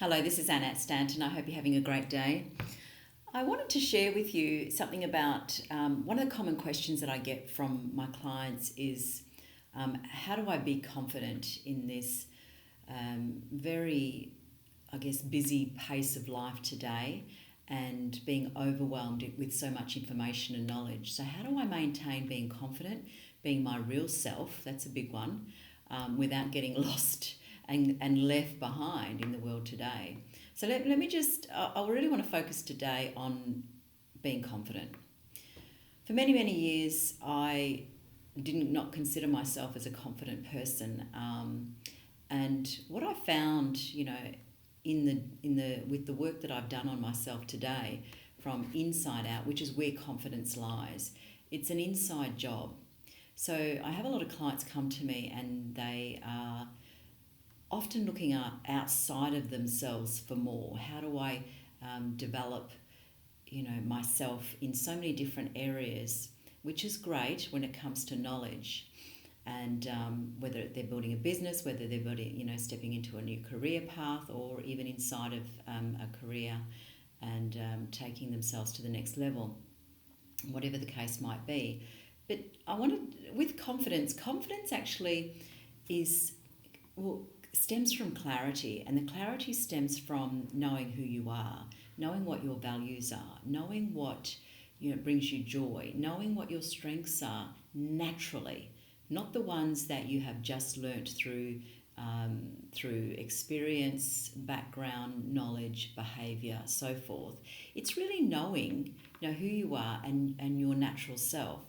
Hello, this is Annette Stanton. I hope you're having a great day. I wanted to share with you something about one of the common questions that I get from my clients is how do I be confident in this very, busy pace of life today and being overwhelmed with so much information and knowledge? So, how do I maintain being confident, being my real self? That's a big one, without getting lost and left behind in the world today. So let me just, I really want to focus today on being confident. For many, many years, I did not consider myself as a confident person. And what I found, with the work that I've done on myself today, from inside out, which is where confidence lies, it's an inside job. So I have a lot of clients come to me and they are often looking outside of themselves for more. How do I develop, myself in so many different areas, which is great when it comes to knowledge. And whether they're building a business, whether they're building, stepping into a new career path, or even inside of a career and taking themselves to the next level, whatever the case might be. But I wanted, with confidence actually is, stems from clarity, and the clarity stems from knowing who you are, knowing what your values are, knowing what brings you joy, knowing what your strengths are naturally, not the ones that you have just learnt through experience, background, knowledge, behaviour, so forth. It's really knowing who you are and your natural self.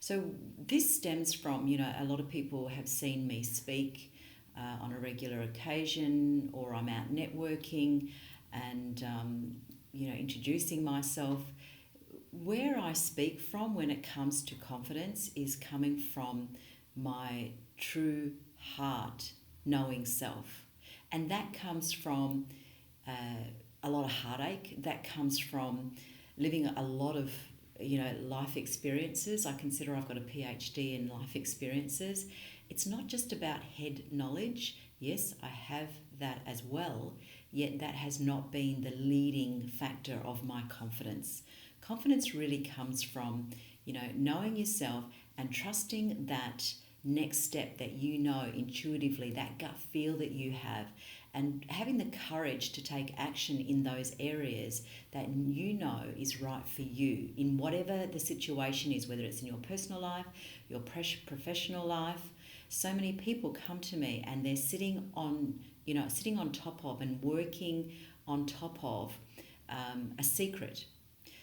So this stems from, a lot of people have seen me speak on a regular occasion, or I'm out networking and, introducing myself. Where I speak from when it comes to confidence is coming from my true heart, knowing self. And that comes from a lot of heartache. That comes from living a lot of life experiences. I consider I've got a PhD in life experiences. It's not just about head knowledge. Yes, I have that as well, yet that has not been the leading factor of my confidence. Confidence really comes from, knowing yourself and trusting that next step that intuitively, that gut feel that you have, and having the courage to take action in those areas that is right for you in whatever the situation is, whether it's in your personal life, your professional life. So many people come to me and they're sitting on top of and working on top of a secret,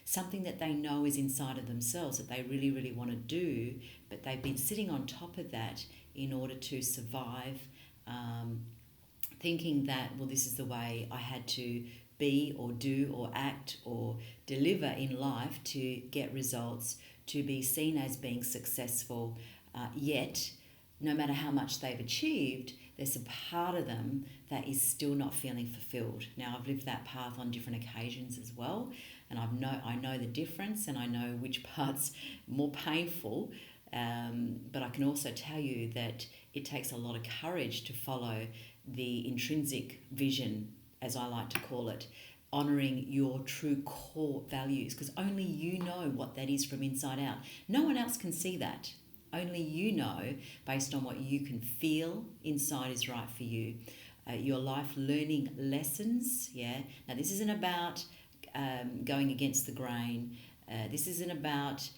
something that they know is inside of themselves that they really, really want to do, but they've been sitting on top of that in order to survive, thinking that, well, this is the way I had to be or do or act or deliver in life to get results, to be seen as being successful, yet no matter how much they've achieved, there's a part of them that is still not feeling fulfilled. Now, I've lived that path on different occasions as well, and I know the difference, and I know which part's more painful, but I can also tell you that it takes a lot of courage to follow the intrinsic vision, as I like to call it, honouring your true core values, because only you know what that is from inside out. No one else can see that. Only you know, based on what you can feel inside is right for you. Your life learning lessons, yeah. Now, this isn't about going against the grain. This isn't about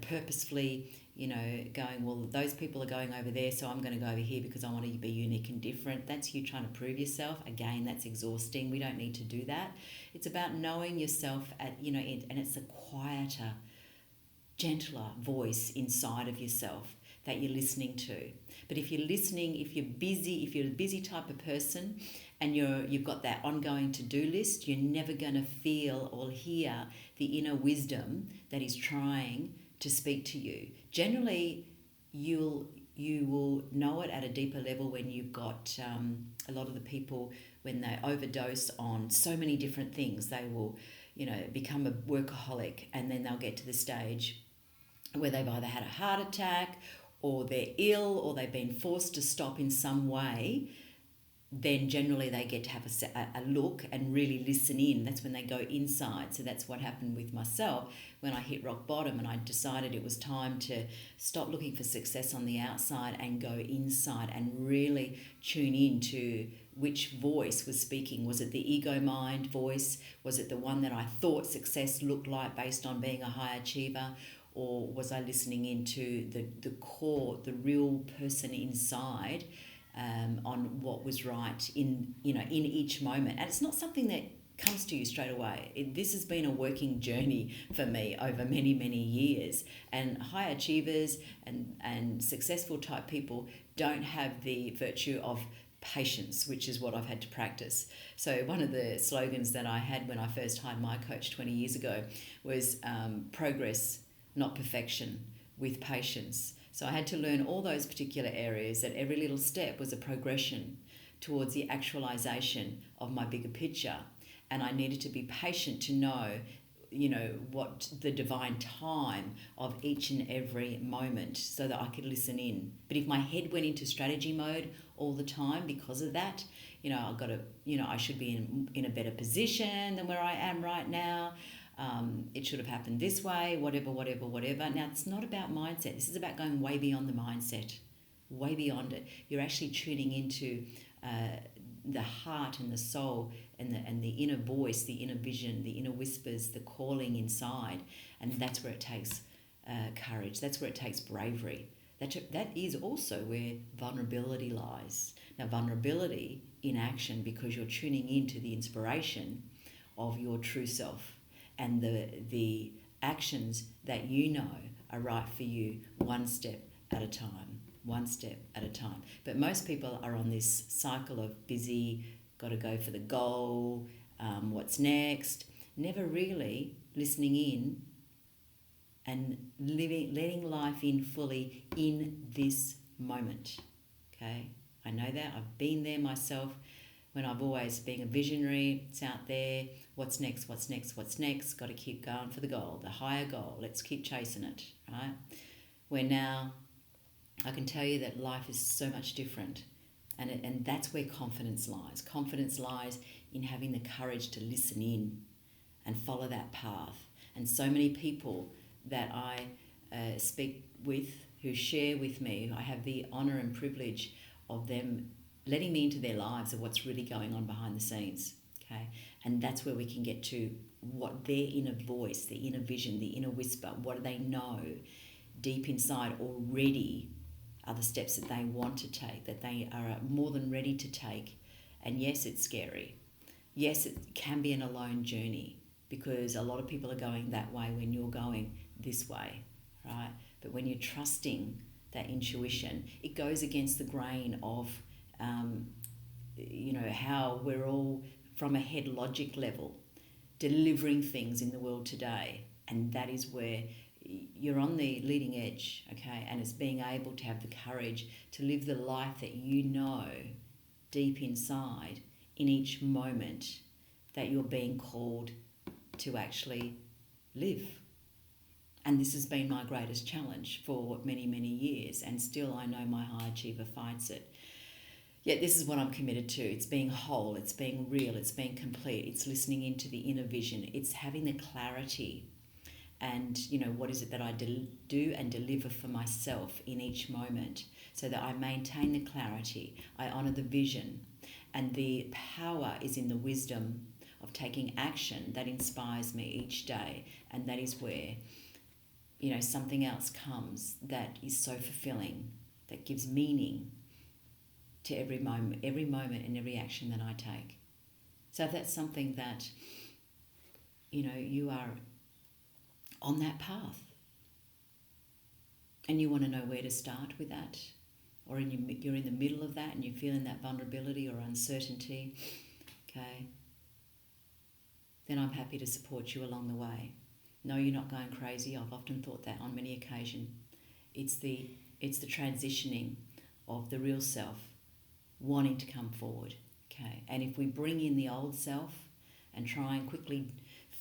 purposefully, going, well, those people are going over there, so I'm going to go over here because I want to be unique and different. That's you trying to prove yourself. Again, that's exhausting. We don't need to do that. It's about knowing yourself and it's a quieter, gentler voice inside of yourself that you're listening to. But if you're a busy type of person and you've got that ongoing to-do list, you're never going to feel or hear the inner wisdom that is trying to speak to you. Generally, you will know it at a deeper level when you've got a lot of the people, when they overdose on so many different things, they will become a workaholic, and then they'll get to the stage where they've either had a heart attack or they're ill or they've been forced to stop in some way then generally they get to have a look and really listen in. That's when they go inside. So that's what happened with myself when I hit rock bottom, and I decided it was time to stop looking for success on the outside and go inside and really tune in to which voice was speaking. Was it the ego mind voice? Was it the one that I thought success looked like based on being a high achiever? Or was I listening into the core, the real person inside, on what was right in each moment? And it's not something that comes to you straight away. This has been a working journey for me over many, many years. And high achievers and successful type people don't have the virtue of patience, which is what I've had to practice. So one of the slogans that I had when I first hired my coach 20 years ago was progress, not perfection, with patience. So I had to learn all those particular areas, that every little step was a progression towards the actualization of my bigger picture. And I needed to be patient to know, what the divine time of each and every moment, so that I could listen in. But if my head went into strategy mode all the time because of that, I've got to, I should be in a better position than where I am right now. It should have happened this way, whatever. Now, it's not about mindset. This is about going way beyond the mindset, way beyond it. You're actually tuning into the heart and the soul and the inner voice, the inner vision, the inner whispers, the calling inside. And that's where it takes courage. That's where it takes bravery. That is also where vulnerability lies. Now, vulnerability in action, because you're tuning into the inspiration of your true self and the actions that are right for you, one step at a time. But most people are on this cycle of busy, got to go for the goal, what's next, never really listening in and letting life in fully in this moment. Okay, I know that. I've been there myself when I've always been a visionary. It's out there. What's next? Got to keep going for the goal, the higher goal. Let's keep chasing it, right? Where now I can tell you that life is so much different. And that's where confidence lies. Confidence lies in having the courage to listen in and follow that path. And so many people that I speak with, who share with me, I have the honour and privilege of them letting me into their lives, of what's really going on behind the scenes. Okay, and that's where we can get to what their inner voice, the inner vision, the inner whisper, what do they know deep inside already are the steps that they want to take, that they are more than ready to take. And yes, it's scary. Yes, it can be an alone journey, because a lot of people are going that way when you're going this way, right? But when you're trusting that intuition, it goes against the grain of, how we're all from a head logic level delivering things in the world today. And that is where you're on the leading edge, okay? And it's being able to have the courage to live the life that you know deep inside in each moment that you're being called to actually live. And this has been my greatest challenge for many, many years, and still I know my high achiever fights it. Yet this is what I'm committed to. It's being whole, it's being real, it's being complete, it's listening into the inner vision, it's having the clarity. And, what is it that I do and deliver for myself in each moment, so that I maintain the clarity, I honour the vision, and the power is in the wisdom of taking action that inspires me each day. And that is where, something else comes that is so fulfilling, that gives meaning to every moment and every action that I take. So if that's something that, you are on that path and you want to know where to start with that, or you're in the middle of that and you're feeling that vulnerability or uncertainty, okay, then I'm happy to support you along the way. No, you're not going crazy. I've often thought that on many occasions. It's the transitioning of the real self wanting to come forward, okay? And if we bring in the old self and try and quickly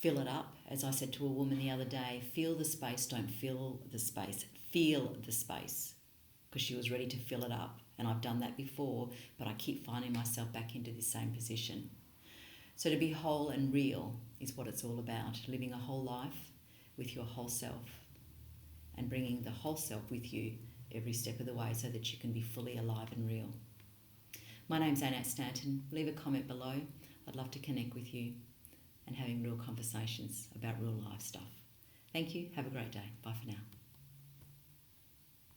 fill it up, as I said to a woman the other day, feel the space, don't fill the space. Feel the space, because she was ready to fill it up. and I've done that before, but I keep finding myself back into this same position. So to be whole and real is what it's all about, living a whole life with your whole self and bringing the whole self with you every step of the way so that you can be fully alive and real. My name's Annette Stanton. Leave a comment below. I'd love to connect with you and having real conversations about real life stuff. Thank you. Have a great day. Bye for now.